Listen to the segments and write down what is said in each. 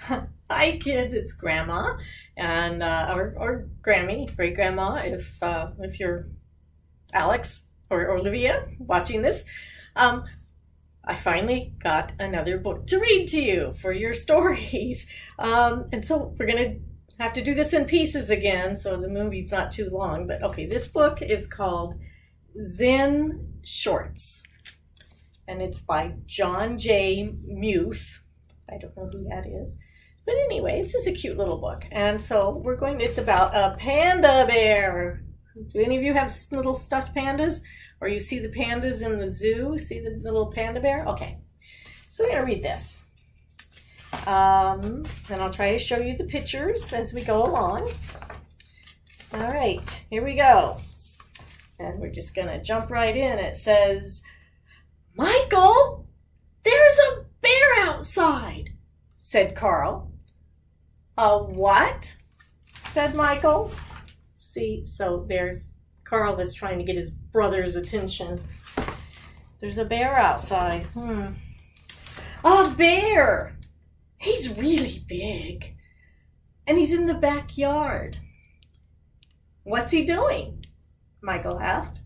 Hi kids, it's Grandma and or Grammy, great grandma if you're Alex or Olivia watching this. I finally got another book to read to you for your stories. And so we're gonna have to do this in pieces again, so the movie's not too long. But okay, this book is called Zen Shorts, and it's by John J. Muth. I don't know who that is. But anyway, this is a cute little book. And so it's about a panda bear. Do any of you have little stuffed pandas? Or you see the pandas in the zoo? See the little panda bear? Okay. So we're going to read this. And I'll try to show you the pictures as we go along. All right, here we go. And we're just going to jump right in. It says, "Michael, there's a bear outside," said Carl. "A what?" said Michael. See, so Carl is trying to get his brother's attention. "There's a bear outside." "A bear! He's really big. And he's in the backyard." "What's he doing?" Michael asked.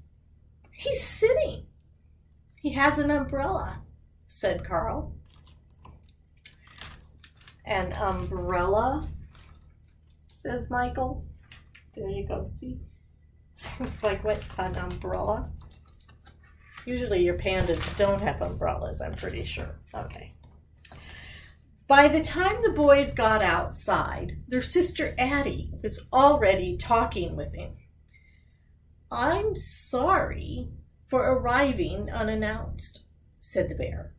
"He's sitting. He has an umbrella," said Carl. "An umbrella," says Michael. There you go, see? It's like, what, an umbrella? Usually your pandas don't have umbrellas, I'm pretty sure. Okay. By the time the boys got outside, their sister Addie was already talking with him. "I'm sorry for arriving unannounced," said the bear.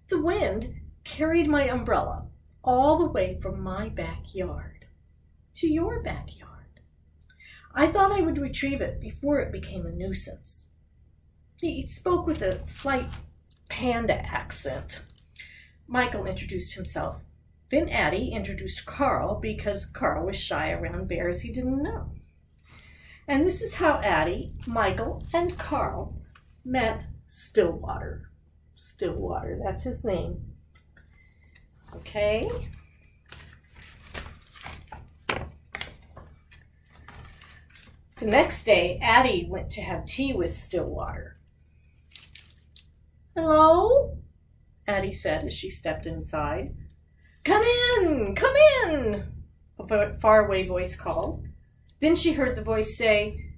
"The wind carried my umbrella all the way from my backyard to your backyard. I thought I would retrieve it before it became a nuisance." He spoke with a slight panda accent. Michael introduced himself. Then Addie introduced Carl because Carl was shy around bears he didn't know. And this is how Addie, Michael, and Carl met Stillwater. Stillwater, that's his name. Okay. The next day, Addie went to have tea with Stillwater. "Hello?" Addie said as she stepped inside. Come in, a faraway voice called. Then she heard the voice say,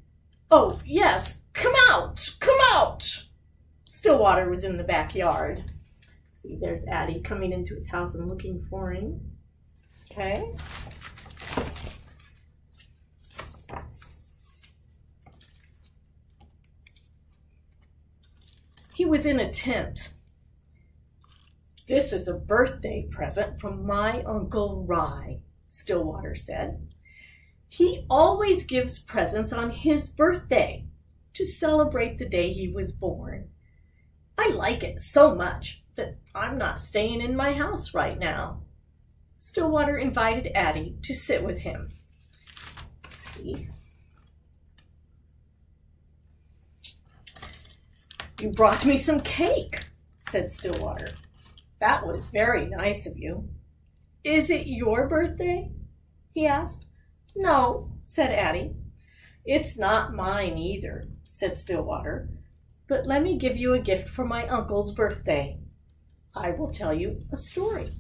"Oh, yes, come out." Stillwater was in the backyard. See, there's Addie coming into his house and looking for him. Okay. He was in a tent. "This is a birthday present from my Uncle Rye," Stillwater said. "He always gives presents on his birthday to celebrate the day he was born. I like it so much that I'm not staying in my house right now." Stillwater invited Addie to sit with him. See? "You brought me some cake," said Stillwater. "That was very nice of you." "Is it your birthday?" he asked. "No," said Addie. "It's not mine either," said Stillwater. "But let me give you a gift for my uncle's birthday. I will tell you a story."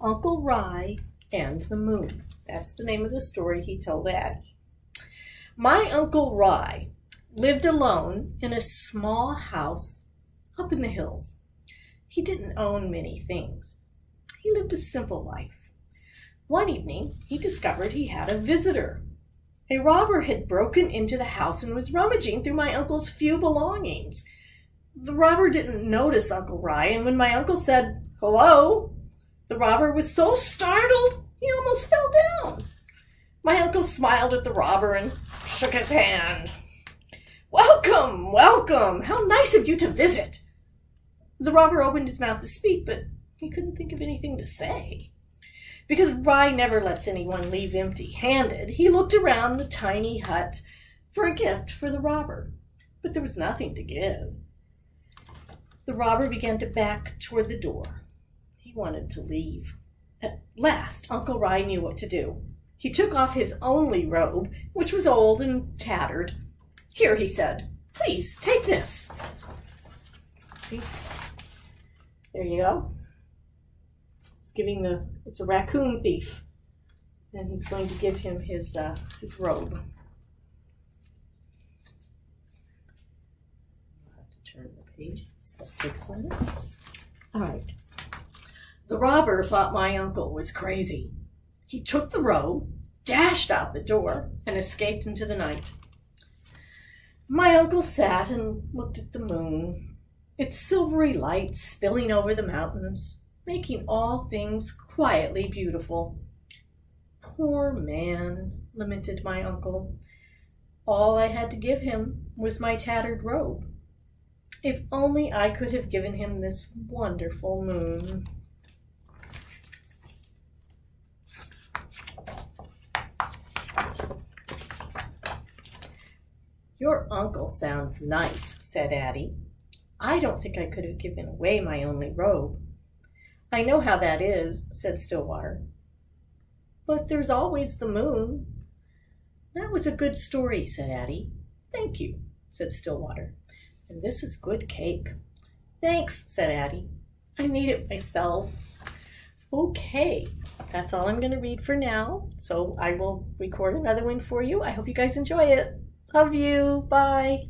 Uncle Rye and the Moon. That's the name of the story he told Addie. "My Uncle Rye lived alone in a small house up in the hills. He didn't own many things. He lived a simple life. One evening, he discovered he had a visitor. A robber had broken into the house and was rummaging through my uncle's few belongings. The robber didn't notice Uncle Rye, and when my uncle said, "Hello," the robber was so startled he almost fell down. My uncle smiled at the robber and shook his hand. "Welcome, welcome. How nice of you to visit." The robber opened his mouth to speak, but he couldn't think of anything to say. Because Rye never lets anyone leave empty-handed, he looked around the tiny hut for a gift for the robber, but there was nothing to give. The robber began to back toward the door. He wanted to leave. At last, Uncle Ry knew what to do. He took off his only robe, which was old and tattered. "Here," he said, "please take this." See? There you go. It's a raccoon thief. And he's going to give him his robe. I'll have to turn the page. That takes a minute. All right. The robber thought my uncle was crazy. He took the robe, dashed out the door, and escaped into the night. My uncle sat and looked at the moon, its silvery light spilling over the mountains, making all things quietly beautiful. "Poor man," lamented my uncle. "All I had to give him was my tattered robe. If only I could have given him this wonderful moon." "Your uncle sounds nice," said Addie. "I don't think I could have given away my only robe." "I know how that is," said Stillwater. "But there's always the moon." "That was a good story," said Addie. "Thank you," said Stillwater. "And this is good cake." "Thanks," said Addie. "I made it myself." Okay, that's all I'm going to read for now. So I will record another one for you. I hope you guys enjoy it. Love you. Bye.